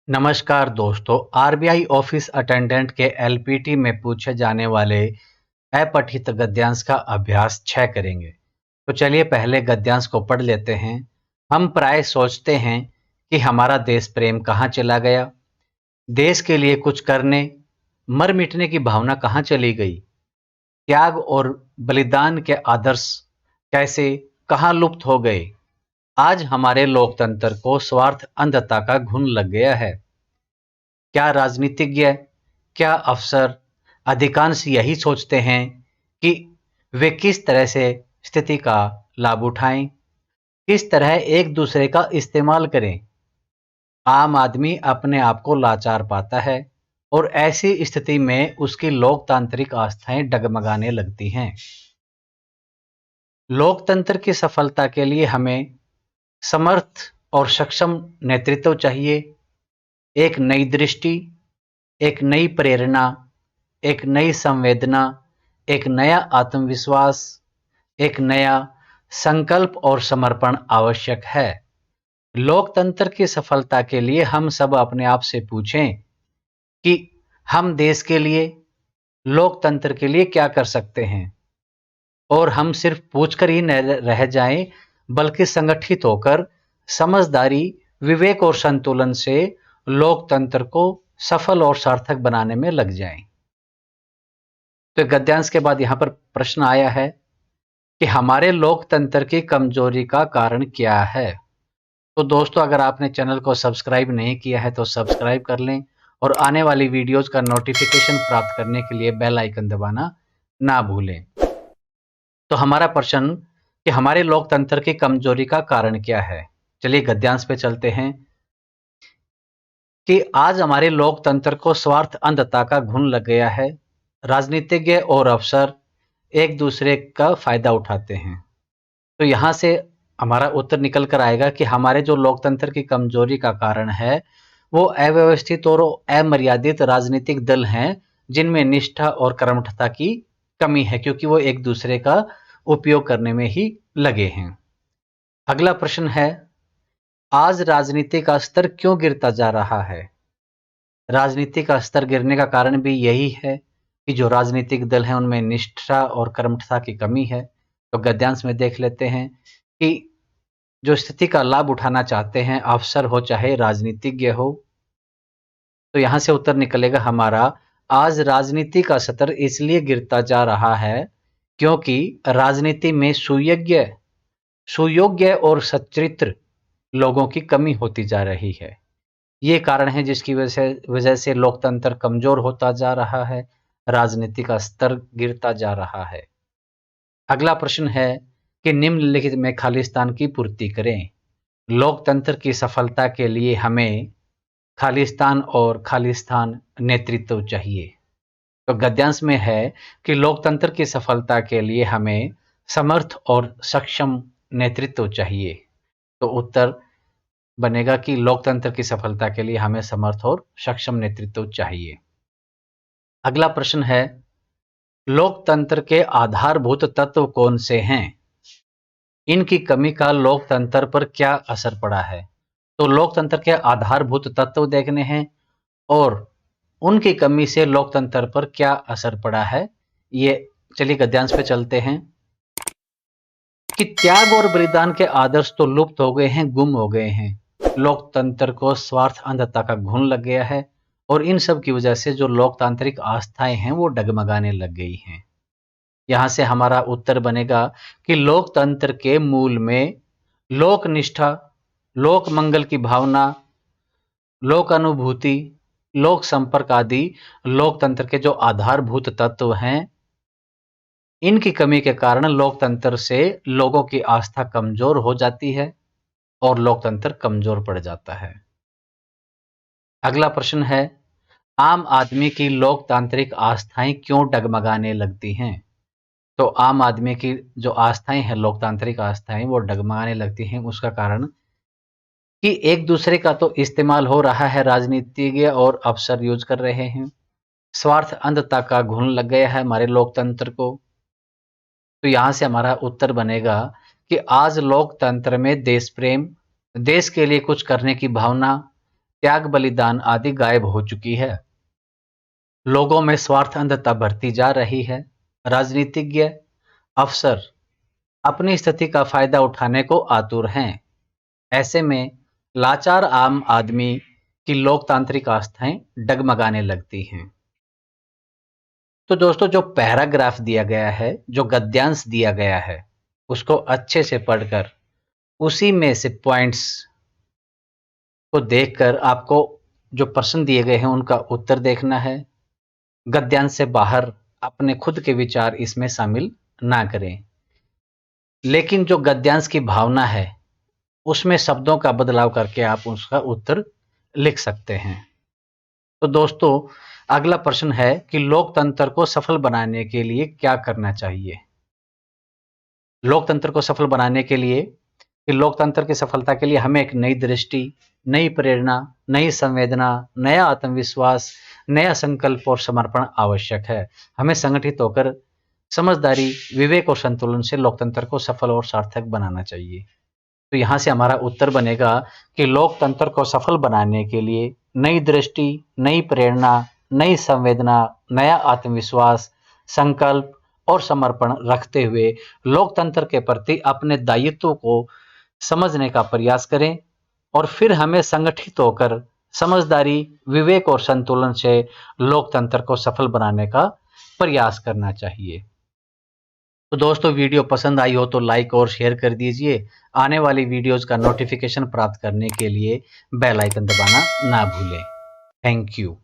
नमस्कार दोस्तों, RBI office attendant के एलपीटी में पूछे जाने वाले अपठित गद्यांश का अभ्यास 6 करेंगे। तो चलिए पहले गद्यांश को पढ़ लेते हैं। हम प्राय सोचते हैं कि हमारा देश प्रेम कहाँ चला गया, देश के लिए कुछ करने, मर मिटने की भावना कहाँ चली गई, त्याग और बलिदान के आदर्श कैसे कहाँ लुप्त हो गए। आज हमारे लोकतंत्र को स्वार्थ अंधता का घुन लग गया है। क्या राजनीतिज्ञ, क्या अफसर, अधिकांश यही सोचते हैं कि वे किस तरह से स्थिति का लाभ उठाएं, किस तरह एक दूसरे का इस्तेमाल करें। आम आदमी अपने आप को लाचार पाता है और ऐसी स्थिति में उसकी लोकतांत्रिक आस्थाएं डगमगाने लगती हैं। लोकतंत्र की सफलता के लिए हमें समर्थ और सक्षम नेतृत्व चाहिए, एक नई दृष्टि, एक नई प्रेरणा, एक नई संवेदना, एक नया आत्मविश्वास, एक नया संकल्प और समर्पण आवश्यक है। लोकतंत्र की सफलता के लिए हम सब अपने आप से पूछें कि हम देश के लिए, लोकतंत्र के लिए क्या कर सकते हैं, और हम सिर्फ पूछकर ही न रह जाएं, बल्कि संगठित होकर समझदारी, विवेक और संतुलन से लोकतंत्र को सफल और सार्थक बनाने में लग जाएं। तो गद्यांश के बाद यहां पर प्रश्न आया है कि हमारे लोकतंत्र की कमजोरी का कारण क्या है। तो दोस्तों, अगर आपने चैनल को सब्सक्राइब नहीं किया है तो सब्सक्राइब कर लें और आने वाली वीडियोज का नोटिफिकेशन प्राप्त करने के लिए बेल आइकन दबाना ना भूलें। तो हमारा प्रश्न कि हमारे लोकतंत्र की कमजोरी का कारण क्या है। चलिए गद्यांश पे चलते हैं कि आज हमारे लोकतंत्र को स्वार्थ अंधता का घुन लग गया है। राजनीतिज्ञ और अफसर एक दूसरे का फायदा उठाते हैं। तो यहां से हमारा उत्तर निकल कर आएगा कि हमारे जो लोकतंत्र की कमजोरी का कारण है वो अव्यवस्थित और अमर्यादित राजनीतिक दल हैं, जिनमें निष्ठा और कर्मठता की कमी है, क्योंकि वो एक दूसरे का उपयोग करने में ही लगे हैं। अगला प्रश्न है, आज राजनीति का स्तर क्यों गिरता जा रहा है। राजनीति का स्तर गिरने का कारण भी यही है कि जो राजनीतिक दल हैं उनमें निष्ठा और कर्मठता की कमी है। तो गद्यांश में देख लेते हैं कि जो स्थिति का लाभ उठाना चाहते हैं, अफसर हो चाहे राजनीतिज्ञ हो, तो यहां से उत्तर निकलेगा हमारा, आज राजनीति का स्तर इसलिए गिरता जा रहा है क्योंकि राजनीति में सुयोग्य और सच्चरित्र लोगों की कमी होती जा रही है। ये कारण है जिसकी वजह से लोकतंत्र कमजोर होता जा रहा है, राजनीति का स्तर गिरता जा रहा है। अगला प्रश्न है कि निम्नलिखित में खालिस्तान की पूर्ति करें। लोकतंत्र की सफलता के लिए हमें खालिस्तान और खालिस्तान नेतृत्व चाहिए। तो गद्यांश में है कि लोकतंत्र की सफलता के लिए हमें समर्थ और सक्षम नेतृत्व चाहिए। तो उत्तर बनेगा कि लोकतंत्र की सफलता के लिए हमें समर्थ और सक्षम नेतृत्व चाहिए। अगला प्रश्न है, लोकतंत्र के आधारभूत तत्व कौन से हैं, इनकी कमी का लोकतंत्र पर क्या असर पड़ा है। तो लोकतंत्र के आधारभूत तत्व देखने हैं और उनकी कमी से लोकतंत्र पर क्या असर पड़ा है। ये चलिए गद्यांश पे चलते हैं कि त्याग और बलिदान के आदर्श तो लुप्त हो गए हैं, गुम हो गए हैं। लोकतंत्र को स्वार्थ अंधता का घुन लग गया है और इन सब की वजह से जो लोकतांत्रिक आस्थाएं हैं वो डगमगाने लग गई हैं। यहां से हमारा उत्तर बनेगा कि लोकतंत्र के मूल में लोक निष्ठा, लोक मंगल की भावना, लोक अनुभूति, लोक संपर्क आदि लोकतंत्र के जो आधारभूत तत्व हैं, इनकी कमी के कारण लोकतंत्र से लोगों की आस्था कमजोर हो जाती है और लोकतंत्र कमजोर पड़ जाता है। अगला प्रश्न है, आम आदमी की लोकतांत्रिक आस्थाएं क्यों डगमगाने लगती हैं। तो आम आदमी की जो आस्थाएं हैं, लोकतांत्रिक आस्थाएं, वो डगमगाने लगती हैं। उसका कारण कि एक दूसरे का तो इस्तेमाल हो रहा है, राजनीतिज्ञ और अफसर यूज कर रहे हैं। स्वार्थ अंधता का घुन लग गया है हमारे लोकतंत्र को। तो यहां से हमारा उत्तर बनेगा कि आज लोकतंत्र में देश प्रेम, देश के लिए कुछ करने की भावना, त्याग बलिदान आदि गायब हो चुकी है। लोगों में स्वार्थ अंधता बढ़ती जा रही है। राजनीतिज्ञ, अफसर अपनी स्थिति का फायदा उठाने को आतुर हैं। ऐसे में लाचार आम आदमी की लोकतांत्रिक आस्थाएं डगमगाने लगती हैं। तो दोस्तों, जो पैराग्राफ दिया गया है, जो गद्यांश दिया गया है, उसको अच्छे से पढ़कर उसी में से पॉइंट्स को देखकर आपको जो प्रश्न दिए गए हैं उनका उत्तर देखना है। गद्यांश से बाहर अपने खुद के विचार इसमें शामिल ना करें। लेकिन जो गद्यांश की भावना है उसमें शब्दों का बदलाव करके आप उसका उत्तर लिख सकते हैं। तो दोस्तों, अगला प्रश्न है कि लोकतंत्र को सफल बनाने के लिए क्या करना चाहिए। लोकतंत्र को सफल बनाने के लिए, कि लोकतंत्र की सफलता के लिए हमें एक नई दृष्टि, नई प्रेरणा, नई संवेदना, नया आत्मविश्वास, नया संकल्प और समर्पण आवश्यक है। हमें संगठित होकर समझदारी, विवेक और संतुलन से लोकतंत्र को सफल और सार्थक बनाना चाहिए। तो यहाँ से हमारा उत्तर बनेगा कि लोकतंत्र को सफल बनाने के लिए नई दृष्टि, नई प्रेरणा, नई संवेदना, नया आत्मविश्वास, संकल्प और समर्पण रखते हुए लोकतंत्र के प्रति अपने दायित्व को समझने का प्रयास करें और फिर हमें संगठित होकर समझदारी, विवेक और संतुलन से लोकतंत्र को सफल बनाने का प्रयास करना चाहिए। तो दोस्तों, वीडियो पसंद आई हो तो लाइक और शेयर कर दीजिए। आने वाली वीडियोज़ का नोटिफिकेशन प्राप्त करने के लिए बेल आइकन दबाना ना भूलें। Thank you.